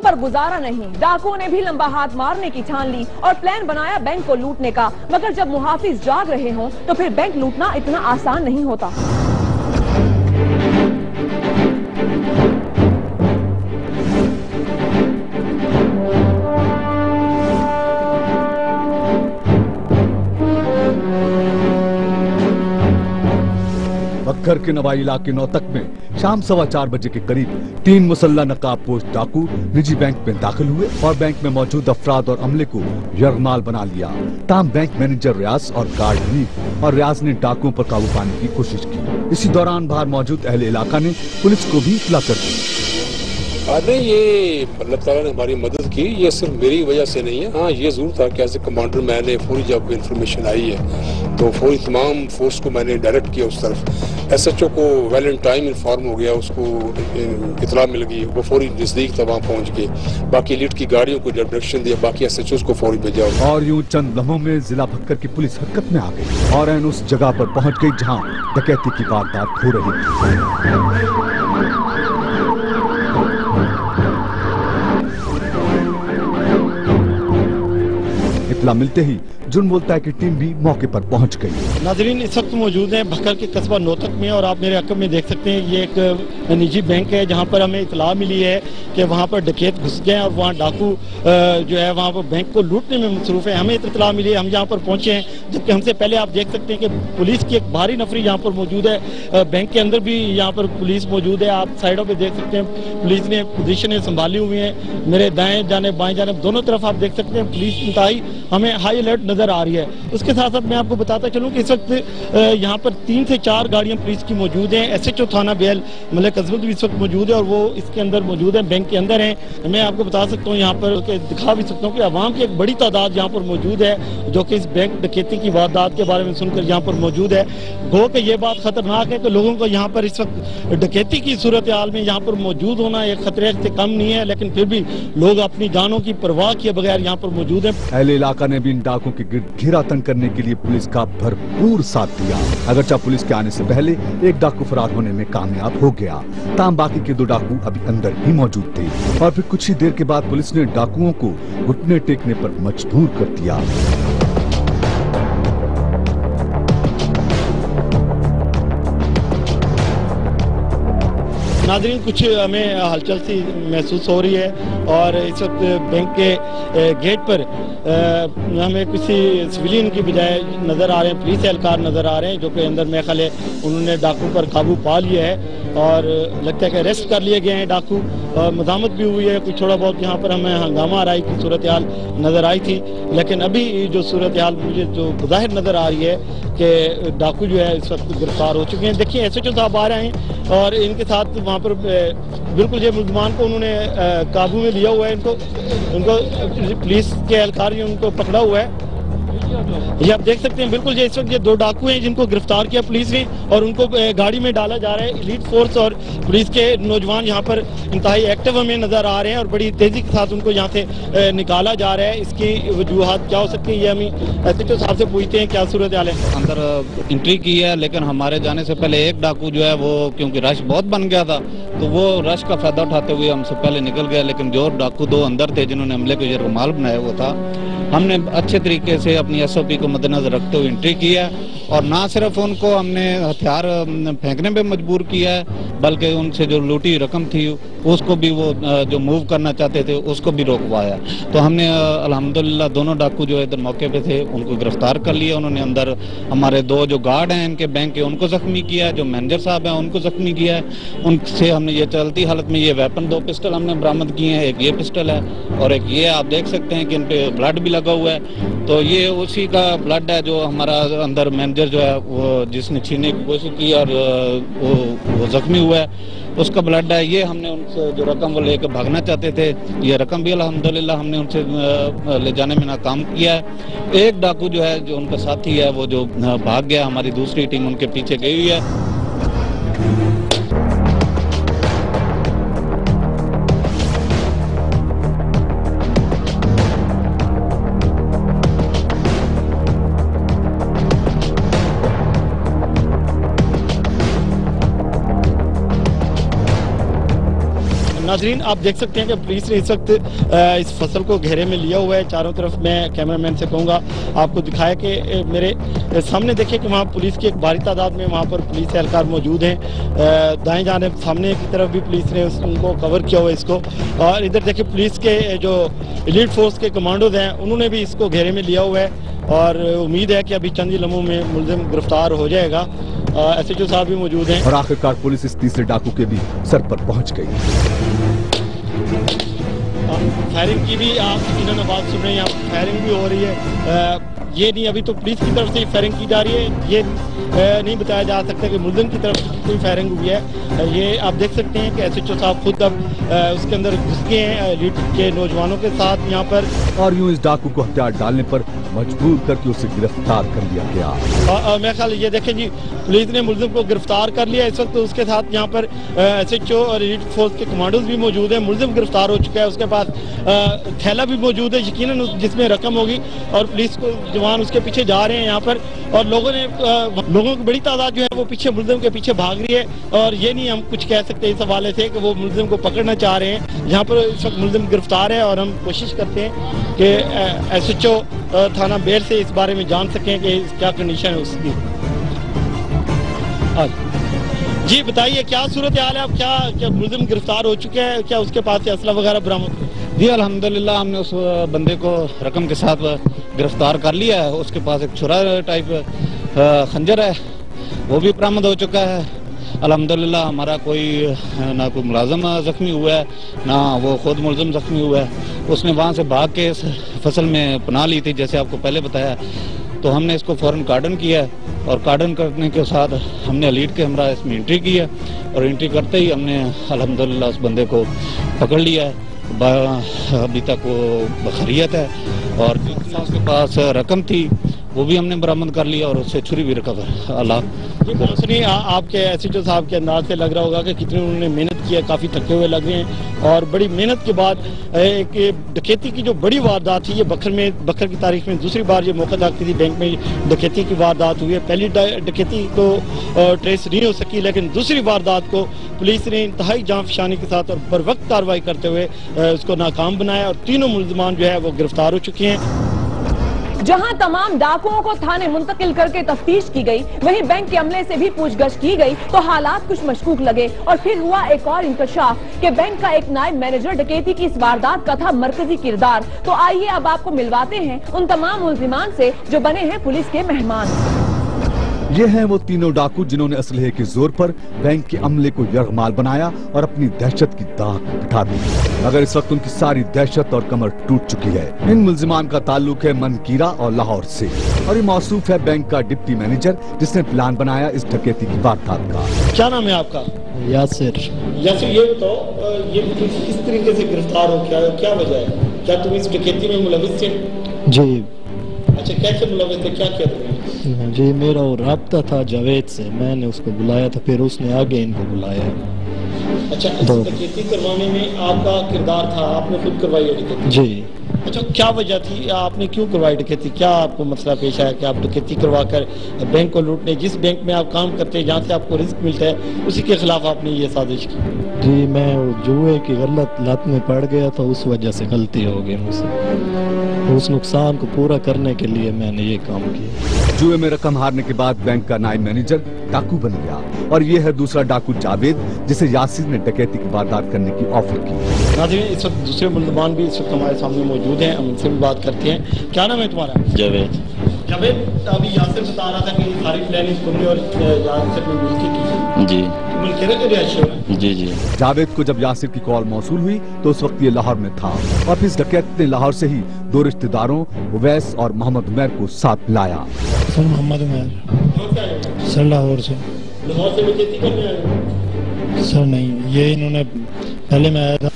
पर गुजारा नहीं, डाकुओं ने भी लंबा हाथ मारने की ठान ली और प्लान बनाया बैंक को लूटने का। मगर जब मुहाफिज जाग रहे हों तो फिर बैंक लूटना इतना आसान नहीं होता। बक्खर के नवाई इलाके नौतक में शाम 4:15 बजे के करीब 3 मुसल्ला नकाबपोश डाकू निजी बैंक में दाखिल हुए और बैंक में मौजूद अफराद और अमले को यरगमाल बना लिया। ताम बैंक मैनेजर रियाज और गार्ड हनीफ और रियाज ने डाकुओं पर काबू पाने की कोशिश की। इसी दौरान बाहर मौजूद अहले इलाका ने पुलिस को भी इत्तला कर दी। नहीं, ये अल्लाह ताला ने हमारी मदद की, ये सिर्फ मेरी वजह से नहीं है। हाँ, ये जरूर था कि एज ए कमांडर मैंने फौरी जब इन्फॉर्मेशन आई है तो फौरी तमाम फोर्स को मैंने डायरेक्ट किया उस तरफ। SHO को वेल इन टाइम इन्फॉर्म हो गया, उसको इतला मिल गई, वो फौरी नजदीक था, वहाँ पहुँच गए। बाकी लीड की गाड़ियों को डायरेक्शन दिया, बाकी SHOs को फौरी भेजा। और यूं चंद लम्हों में जिला भक्कर की पुलिस हरकत में आ गई और उस जगह पर पहुँच गई जहाँ डकैती की वारदात हो रही थी। इत्तला मिलते ही जुर्म बोलता है कि टीम भी मौके पर पहुंच गई। नाजरीन, इस वक्त मौजूद हैं भक्कर के कस्बा नौतक में और आप मेरे अकब में देख सकते हैं ये एक निजी बैंक है जहां पर हमें इतला मिली है कि वहां पर डकैत घुस गए और वहां डाकू जो है वहां पर बैंक को लूटने में मसरूफ है। हमें इतला मिली है, हम यहाँ पर पहुंचे हैं। जबकि हमसे पहले आप देख सकते हैं कि पुलिस की एक भारी नफरी यहाँ पर मौजूद है। बैंक के अंदर भी यहाँ पर पुलिस मौजूद है। आप साइडों पर देख सकते हैं पुलिस ने पोजीशनें संभाली हुई हैं। मेरे दाएं जाने बाएं जाने दोनों तरफ आप देख सकते हैं पुलिस इंतहाई हमें हाई अलर्ट नजर आ रही है। उसके साथ साथ मैं आपको बताता चलूं कि इस वक्त यहाँ पर 3 से 4 गाड़ियां पुलिस की मौजूद हैं। SHO थाना बेल मलिक अजमत भी इस वक्त मौजूद है और वो इसके अंदर मौजूद है, बैंक के अंदर है। मैं आपको बता सकता हूँ यहाँ पर दिखा भी सकता हूँ कि अवाम की एक बड़ी तादाद यहाँ पर मौजूद है जो कि इस बैंक डकैती की वारदात के बारे में सुनकर यहाँ पर मौजूद है। गो कि ये बात खतरनाक है कि लोगों को यहाँ पर इस वक्त डकैती की सूरत हाल में यहाँ पर मौजूद होना एक खतरे से कम नहीं है, लेकिन फिर भी लोग अपनी जानों की परवाह किए बगैर यहाँ पर मौजूद है। अहले इलाका ने भी इन डाकुओं के गिर्द घेरा तंग करने के लिए पुलिस का भरपूर साथ दिया। अगरचा पुलिस के आने से पहले एक डाकू फरार होने में कामयाब हो गया, ताम बाकी के 2 डाकू अभी अंदर ही मौजूद थे और फिर कुछ ही देर के बाद पुलिस ने डाकुओं को घुटने टेकने पर मजबूर कर दिया। नाज़रीन, कुछ हमें हलचल सी महसूस हो रही है और इस वक्त बैंक के गेट पर हमें किसी सिविलियन की बजाय नज़र आ रहे हैं, पुलिस एहलकार नज़र आ रहे हैं जो कि अंदर में ख्याल है उन्होंने डाकू पर काबू पा लिया है और लगता है कि अरेस्ट कर लिए गए हैं डाकू। मज़ामत भी हुई है, कुछ थोड़ा बहुत यहाँ पर हमें हंगामा आराई की सूरत हाल नज़र आई थी, लेकिन अभी जो सूरत हाल मुझे जो ज़ाहिर नज़र आ रही है कि डाकू जो है इस वक्त गिरफ्तार हो चुके हैं। देखिए SHO साहब आ रहे हैं और इनके साथ वहाँ पर बिल्कुल ये मुलजमान को उन्होंने काबू में लिया हुआ है। उनको पुलिस के एहलकार ने उनको पकड़ा हुआ है। ये आप देख सकते हैं बिल्कुल ये इस वक्त ये 2 डाकू हैं जिनको गिरफ्तार किया पुलिस ने और उनको गाड़ी में डाला जा रहा है। एलीट फोर्स और पुलिस के नौजवान यहाँ पर इंतहाई एक्टिव हमें नजर आ रहे हैं और बड़ी तेजी के साथ उनको यहाँ से निकाला जा रहा है। इसकी वजूहात क्या हो सकती है ये हम SHO साहब से पूछते हैं, क्या सूरत हाल है? अंदर एंट्री की है लेकिन हमारे जाने से पहले एक डाकू जो है वो क्योंकि रश बहुत बन गया था तो वो रश का फायदा उठाते हुए हमसे पहले निकल गया, लेकिन जो डाकू 2 अंदर थे जिन्होंने हमले को यरगमाल बनाया हुआ था, हमने अच्छे तरीके से अपनी SOP को मद्देनजर रखते हुए एंट्री किया और ना सिर्फ उनको हमने हथियार फेंकने पे मजबूर किया है बल्कि उनसे जो लूटी रकम थी उसको भी वो जो मूव करना चाहते थे उसको भी रोकवाया। तो हमने अल्हम्दुलिल्लाह दोनों डाकू जो इधर मौके पे थे उनको गिरफ्तार कर लिया। उन्होंने अंदर हमारे 2 जो गार्ड हैं इनके बैंक के उनको जख्मी किया है, जो मैनेजर साहब हैं उनको जख्मी किया है। उनसे हमने ये चलती हालत में ये वेपन 2 पिस्टल हमने बरामद किए हैं, एक ये पिस्टल है और एक ये आप देख सकते हैं कि इन पे ब्लड भी लगा हुआ है। तो ये उसी का ब्लड है जो हमारा अंदर मैनेजर जो है वो जिसने छीनने की कोशिश की और वो जख्मी हुआ है उसका ब्लड है। ये हमने उनसे जो रकम वो लेकर भागना चाहते थे, ये रकम भी अल्हम्दुलिल्लाह हमने उनसे ले जाने में नाकाम किया है। एक डाकू जो है जो उनका साथी है वो जो भाग गया, हमारी दूसरी टीम उनके पीछे गई हुई है। नाजरीन आप देख सकते हैं कि पुलिस ने इस वक्त इस फसल को घेरे में लिया हुआ है। चारों तरफ मैं कैमरामैन से कहूँगा आपको दिखाया कि मेरे सामने देखिए कि वहाँ पुलिस की एक भारी तादाद में वहाँ पर पुलिस एहलकार मौजूद हैं। दाएं जानिब सामने की तरफ भी पुलिस ने उनको कवर किया हुआ है इसको, और इधर देखिए पुलिस के जो एलीट फोर्स के कमांडोज हैं उन्होंने भी इसको घेरे में लिया हुआ है और उम्मीद है कि अभी चंद ही लम्हों में मुलजिम गिरफ्तार हो जाएगा। SHO साहब भी मौजूद हैं और आखिरकार पुलिस इस तीसरे डाकू के भी सर पर पहुंच गई। फायरिंग की भी आप यकीनन आवाज सुन रहे हैं, यहाँ फायरिंग भी हो रही है। ये नहीं, अभी तो पुलिस की तरफ से फायरिंग की जा रही है, ये नहीं बताया जा सकता कि मुलजिम की तरफ से कोई फायरिंग हुई है। ये आप देख सकते हैं कि SHO साहब खुद अब उसके अंदर घुस गए हैं एलीट के नौजवानों के साथ यहाँ पर, और यूं इस डाकू को हथियार डालने पर मजबूर करके उसे गिरफ्तार कर लिया गया। मेरे ख्याल ये देखें जी, पुलिस ने मुलजिम को गिरफ्तार कर लिया इस वक्त। तो उसके साथ यहाँ पर SHO और एलीट फोर्स के कमांडोज भी मौजूद हैं। मुलजिम गिरफ्तार हो चुका है, उसके पास थैला भी मौजूद है यकीनन जिसमें रकम होगी, और पुलिस को जवान उसके पीछे जा रहे हैं यहाँ पर, और लोगों की बड़ी तादाद जो है वो पीछे मुलजिम के पीछे भाग रही है। और ये नहीं हम कुछ कह सकते इस हवाले से कि वो मुलजिम को पकड़ना चाह रहे हैं। यहाँ पर इस वक्त मुलजिम गिरफ्तार है और हम कोशिश करते हैं कि SHO थाना बेर से इस बारे में जान सकें कि क्या कंडीशन है उसकी। जी बताइए क्या सूरत हाल है, अब क्या मुलजिम गिरफ्तार हो चुके हैं, क्या उसके पास से असला वगैरह बरामद? जी अल्हम्दुलिल्लाह हमने उस बंदे को रकम के साथ गिरफ्तार कर लिया है। उसके पास एक छुरा टाइप खंजर है, वो भी बरामद हो चुका है। अल्हम्दुलिल्लाह हमारा कोई ना कोई मुलाजम जख्मी हुआ है, ना वो खुद मुलजिम जख्मी हुआ है। उसने वहाँ से भाग के इस फसल में पनाह ली थी, जैसे आपको पहले बताया। तो हमने इसको फौरन कार्डन किया है, और कार्डन करने के साथ हमने एलीट के हमरा इसमें एंट्री की है, और एंट्री करते ही हमने अल्हम्दुलिल्लाह उस बंदे को पकड़ लिया है। अभी तक वो बखरियत है, और जो उसके पास रकम थी वो भी हमने बरामद कर लिया, और उससे छुरी भी रिकवर। अल्लाह सुनिए, आपके SHO साहब के अंदाज से लग रहा होगा कि कितनी उन्होंने मेहनत की है, काफ़ी थके हुए लग रहे हैं, और बड़ी मेहनत के बाद एक डकैती की जो बड़ी वारदात थी, ये बखर की तारीख में दूसरी बार ये मौका था किसी बैंक में डकैती की वारदात हुई है। पहली डकैती तो ट्रेस नहीं हो सकी, लेकिन दूसरी वारदात को पुलिस ने इंतहाई जांफशानी के साथ और बर वक्त कार्रवाई करते हुए उसको नाकाम बनाया, और तीनों मुलजमान जो है वो गिरफ्तार हो चुके हैं। जहां तमाम डाकुओं को थाने मुंतकिल करके तफ्तीश की गई, वहीं बैंक के अमले से भी पूछगछ की गई तो हालात कुछ मशकूक लगे, और फिर हुआ एक और इंकशाफ कि बैंक का एक नायब मैनेजर डकैती की इस वारदात का था मरकजी किरदार। तो आइए अब आपको मिलवाते हैं उन तमाम मुलजिमान से जो बने हैं पुलिस के मेहमान। ये हैं वो तीनों डाकू जिन्होंने असलहे के जोर पर बैंक के अमले को यरगमाल बनाया और अपनी दहशत की दाग बिठा दी, मगर इस वक्त उनकी सारी दहशत और कमर टूट चुकी है। इन मुलजिमान का ताल्लुक है मनकीरा और लाहौर से, और ये मौसूफ है बैंक का डिप्टी मैनेजर जिसने प्लान बनाया इस डकैती की वारदात का। क्या नाम है आपका? यासिर। यासिर, ये बताओ ये किस तरीके से गिरफ्तार हो, क्या वजह है? क्या तुम इस डकैती में मुलविस थे? जी। अच्छा, कैसे मुलविस थे, क्या किया तुमने? जी मेरा वो राब्ता था जावेद से, मैंने उसको बुलाया था, फिर उसने आगे इनको बुलाया। अच्छा, डकैती करवाने में आपका किरदार था, आपने खुद करवाई है डकैती? जी। अच्छा, क्या वजह थी, आपने क्यों करवाई डकैती? क्या आपको मसला पेश आया कि आप डकैती करवा कर बैंक को लूटने, जिस बैंक में आप काम करते हैं जहाँ से आपको रिस्क मिलता है, उसी के खिलाफ आपने ये साजिश की? जी मैं जुए की गलत लत में पड़ गया था, उस वजह से गलती हो गई मुझसे। उस नुकसान को पूरा करने के लिए मैंने ये काम किया। जुए में रकम हारने के बाद बैंक का नायब मैनेजर डाकू बन गया, और ये है दूसरा डाकू जावेद जिसे यासिर ने डकैती की वारदात करने की ऑफर की। नाज़रीन, इस वक्त दूसरे मुलजमान भी इस वक्त हमारे सामने मौजूद हैं, हम उनसे भी बात करते हैं। क्या नाम है तुम्हारा? जावेद। जावेद, अभी यासिर बता रहा था कि सारी प्लानिंग तुमने और यासिर ने मिलकर की। जी। जी जी। जावेद को जब यासिर की कॉल मौसूल हुई तो उस वक्त ये लाहौर में था, और इस डकैत ने लाहौर से ही दो रिश्तेदारों उवैस और मोहम्मद उमैर को साथ लाया। सर मोहम्मद उमैर सर लाहौर से। लाहौर से डकैती करने आए? सर नहीं, ये इन्होंने पहले मैं आया था